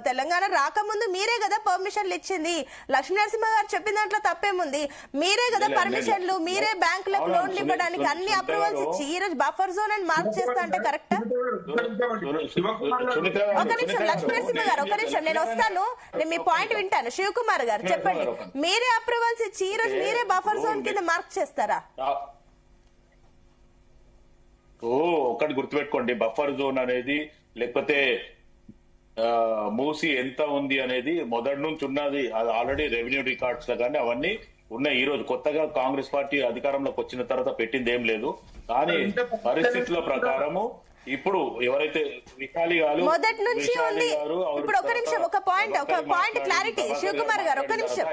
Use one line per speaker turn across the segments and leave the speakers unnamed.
తెలంగాణ రాకముందు మీరే కదా పర్మిషన్లు ఇచ్చింది. లక్ష్మీనరసింహ గారు చెప్పిన దాంట్లో తప్పేముంది? మీరే కదా పర్మిషన్లు, మీరే బ్యాంకులకు లోన్లు ఇవ్వడానికి అన్ని అప్రూవల్స్ ఇచ్చి ఈ రోజు బఫర్ జోన్ అని మార్క్ చేస్తా అంటే కరెక్టా? ఒక నిమిషం లక్ష్మీనరసింహ గారు, ఒక నిమిషం నేను వస్తాను, నేను మీ పాయింట్ వింటాను. శివకుమార్ గారు చెప్పండి, మీరే అప్రూవల్స్ ఇచ్చి ఈ రోజు మీరే బఫర్ జోన్ కింద మార్క్ చేస్తారా?
ఒకటి గుర్తుపెట్టుకోండి, బఫర్ జోన్ అనేది లేకపోతే మూసి ఎంత ఉంది అనేది మొదటి నుంచి ఉన్నది. అది ఆల్రెడీ రెవెన్యూ రికార్డ్స్ లో కానీ అవన్నీ ఉన్నాయి. ఈ రోజు కొత్తగా కాంగ్రెస్ పార్టీ అధికారంలోకి వచ్చిన తర్వాత పెట్టింది ఏం లేదు. కానీ పరిస్థితుల ప్రకారము ఇప్పుడు ఎవరైతే విశాలి గారు
మొదటి నుంచి ఉంది. ఇప్పుడు ఒక నిమిషం, ఒక పాయింట్ క్లారిటీ. శివకుమార్ గారు ఒక నిమిషం,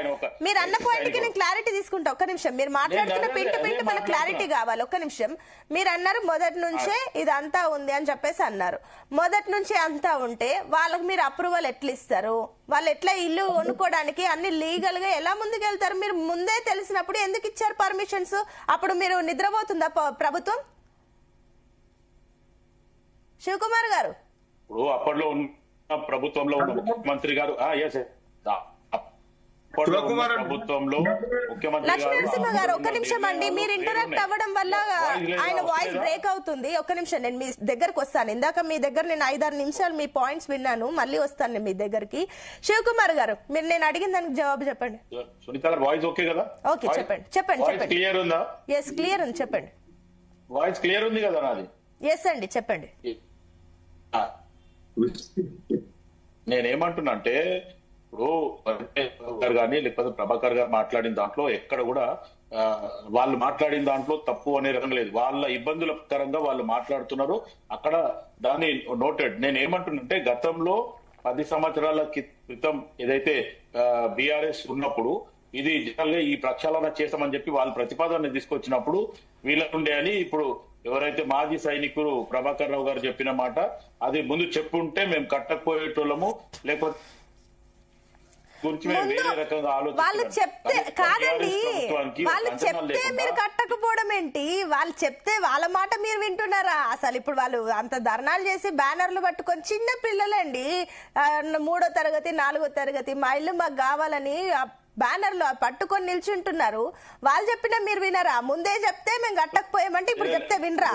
మీరు అన్న పాయింట్ కి నేను క్లారిటీ తీసుకుంటా. ఒక్క నిమిషం, మీరు మాట్లాడుతున్న పింటు మన క్లారిటీ కావాలి. ఒక్క నిమిషం, మీరు అన్నారు మొదటి నుంచే ఇదంతా ఉంది అని చెప్పేసి అన్నారు. మొదటి నుంచి అంతా ఉంటే వాళ్ళకి మీరు అప్రూవల్ ఎట్లా ఇస్తారు? వాళ్ళు ఎట్లా ఇల్లు కొనుక్కోవడానికి అన్ని లీగల్ గా ఎలా ముందుకెళ్తారు? మీరు ముందే తెలిసినప్పుడు ఎందుకు ఇచ్చారు పర్మిషన్స్? అప్పుడు మీరు నిద్రపోతుందా ప్రభుత్వం? శివకుమార్ గారు,
ఇప్పుడు అప్పట్లో ఉన్న ప్రభుత్వంలో ఉన్న ముఖ్యమంత్రి గారు ప్రభుత్వంలో ముఖ్యమంత్రి
లక్ష్మీనరసింహ గారు ఒక్క నిమిషం అండి, మీరు ఇంటరాక్ట్ అవ్వడం వల్ల ఆయన వాయిస్ బ్రేక్ అవుతుంది. ఒక్క నిమిషం, నేను మీ దగ్గరకు వస్తాను. ఇందాక మీ దగ్గర నేను 5-6 నిమిషాలు మీ పాయింట్స్ విన్నాను, మళ్ళీ వస్తాను మీ దగ్గరికి. శివకుమార్ గారు, మీరు నేను అడిగిన దానికి జవాబు చెప్పండి.
సునీత గారు వాయిస్ ఓకే కదా?
ఓకే, చెప్పండి.
క్లియర్ ఉందా?
ఎస్, క్లియర్ ఉంది, చెప్పండి.
వాయిస్ క్లియర్ ఉంది కదా నాది?
ఎస్ అండి, చెప్పండి.
నేనేమంటున్నా అంటే, ఇప్పుడు గారు కానీ లేకపోతే ప్రభాకర్ గారు మాట్లాడిన దాంట్లో ఎక్కడ కూడా వాళ్ళు మాట్లాడిన దాంట్లో తప్పు అనే రకం లేదు. వాళ్ళ ఇబ్బందుల పరంగా వాళ్ళు మాట్లాడుతున్నారు, అక్కడ దాన్ని నోటెడ్. నేను ఏమంటున్నంటే, గతంలో 10 సంవత్సరాల క్రితం ఏదైతే బీఆర్ఎస్ ఉన్నప్పుడు ఇది జనరల్గా ఈ ప్రక్షాళన చేస్తామని చెప్పి వాళ్ళు ప్రతిపాదన తీసుకొచ్చినప్పుడు వీళ్ళకుండే అని ఇప్పుడు ఎవరైతే మాజీ సైనికులు ప్రభాకర్ రావు గారు చెప్పిన మాట, అది ముందు చెప్పుంటే మేము కట్టకపోయేటోళ్ళము, లేకపోతే
వాళ్ళు చెప్తే కాదండి, వాళ్ళు చెప్తే మీరు కట్టకపోవడం ఏంటి? వాళ్ళు చెప్తే వాళ్ళ మాట మీరు వింటున్నారా? అసలు ఇప్పుడు వాళ్ళు అంత ధర్నాలు చేసి బ్యానర్లు పట్టుకొని, చిన్న పిల్లలండి, 3వ తరగతి 4వ తరగతి, మా ఇల్లు మాకు కావాలని బ్యానర్లు పట్టుకొని నిల్చుంటున్నారు. వాళ్ళు చెప్పినా మీరు వినరా? ముందే చెప్తే మేము కట్టకపోయామంటే ఇప్పుడు చెప్తే వినరా?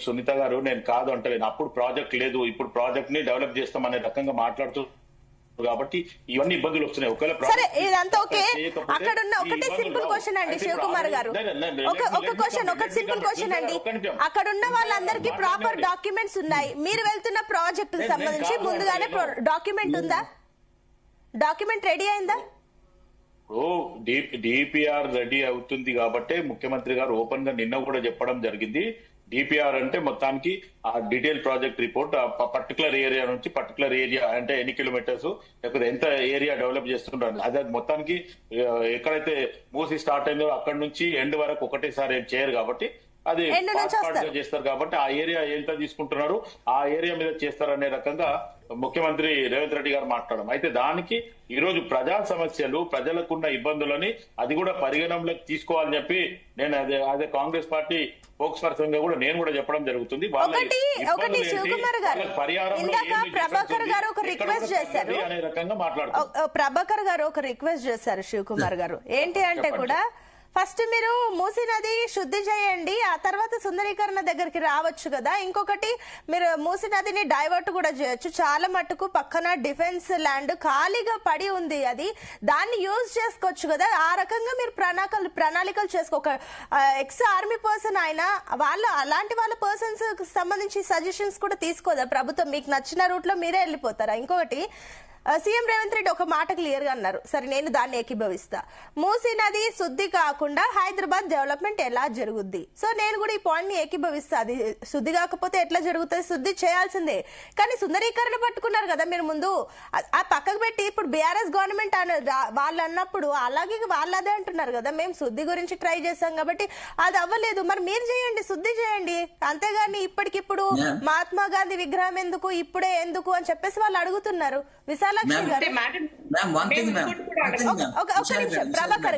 సునీత గారు, నేను కాదు అంటలేను. అప్పుడు ప్రాజెక్ట్ లేదు, ఇప్పుడు ప్రాజెక్ట్ ని డెవలప్ చేస్తామనే రకంగా మాట్లాడుతూ కాబట్టి ఇవన్నీ ఇబ్బందులు వస్తున్నాయి.
సరే, ఇదంతా ఓకే. అక్కడ ఉన్న ఒకటే సింపుల్ క్వశ్చన్ అండి శివకుమార్ గారు, ఒక సింపుల్ క్వశ్చన్ అండి. అక్కడ ఉన్న వాళ్ళందరికీ ప్రాపర్ డాక్యుమెంట్స్ ఉన్నాయి. మీరు వెళ్తున్న ప్రాజెక్ట్ కి సంబంధించి ముందుగానే డాక్యుమెంట్ ఉందా? డాక్యుమెంట్ రెడీ అయిందా?
డిపిఆర్ రెడీ అవుతుంది కాబట్టి ముఖ్యమంత్రి గారు ఓపెన్ గా నిన్న కూడా చెప్పడం జరిగింది. డిపిఆర్ అంటే మొత్తానికి ఆ detail project report, particular area నుంచి పర్టికులర్ ఏరియా అంటే ఎన్ని కిలోమీటర్స్ లేకపోతే ఎంత ఏరియా డెవలప్ చేస్తుంటారు, అదే మొత్తానికి ఎక్కడైతే మూసి స్టార్ట్ అయిందో అక్కడ నుంచి ఎండ్ వరకు ఒకటేసారి ఏం చేయరు కాబట్టి అది చేస్తారు కాబట్టి ఆ ఏరియా ఎంత తీసుకుంటున్నారు ఆ ఏరియా మీద చేస్తారనే రకంగా ముఖ్యమంత్రి రేవంత్ రెడ్డి గారు మాట్లాడడం. అయితే దానికి ఈ రోజు ప్రజా సమస్యలు, ప్రజలకున్న ఇబ్బందులని అది కూడా పరిగణనలోకి తీసుకోవాలని చెప్పి నేను అదే కాంగ్రెస్ పార్టీ స్పోక్స్ పర్సన్ గా కూడా నేను కూడా చెప్పడం జరుగుతుంది.
ప్రభాకర్ గారు ఒక రిక్వెస్ట్ చేశారు
అనే రకంగా మాట్లాడుతున్నారు.
ప్రభాకర్ గారు ఒక రిక్వెస్ట్ చేశారు శివకుమార్ గారు, ఏంటి అంటే కూడా ఫస్ట్ మీరు మూసీ నది శుద్ధి చేయండి, ఆ తర్వాత సుందరీకరణ దగ్గరికి రావచ్చు కదా. ఇంకొకటి, మీరు మూసీ నదిని డైవర్ట్ కూడా చేయొచ్చు. చాలా మట్టుకు పక్కన డిఫెన్స్ ల్యాండ్ ఖాళీగా పడి ఉంది, అది దాన్ని యూజ్ చేసుకోవచ్చు కదా. ఆ రకంగా మీరు ప్రణాళికలు చేసుకోక ఎక్స్ ఆర్మీ పర్సన్ అయినా వాళ్ళు అలాంటి వాళ్ళ పర్సన్స్ సంబంధించి సజెషన్స్ కూడా తీసుకోదా ప్రభుత్వం? మీకు నచ్చిన రూట్ లో మీరే వెళ్ళిపోతారా? ఇంకొకటి, సీఎం రేవంత్ రెడ్డి ఒక మాట క్లియర్ గా అన్నారు, సరే నేను దాన్ని ఏకీభవిస్తా, మూసీ నది శుద్ధి కాకుండా హైదరాబాద్ డెవలప్మెంట్ ఎలా జరుగుద్ది? సో నేను కూడా ఈ పాయింట్ ని ఏకీభవిస్తా. అది శుద్ధి కాకపోతే ఎట్లా జరుగుతుంది? శుద్ధి చేయాల్సిందే. కానీ సుందరీకరణ పట్టుకున్నారు కదా మీరు ముందు, ఆ పక్కకు పెట్టి ఇప్పుడు బీఆర్ఎస్ గవర్నమెంట్ వాళ్ళు అన్నప్పుడు అలాగే వాళ్ళు అదే అంటున్నారు కదా, మేము శుద్ధి గురించి ట్రై చేశాం కాబట్టి అది అవ్వలేదు, మరి మీరు చేయండి, శుద్ధి చేయండి. అంతేగాని ఇప్పటికిప్పుడు మహాత్మా గాంధీ విగ్రహం ఎందుకు, ఇప్పుడే ఎందుకు అని చెప్పేసి వాళ్ళు అడుగుతున్నారు. విశాలాక్షి గారు, ఒక నిమిషం ప్రభాకర్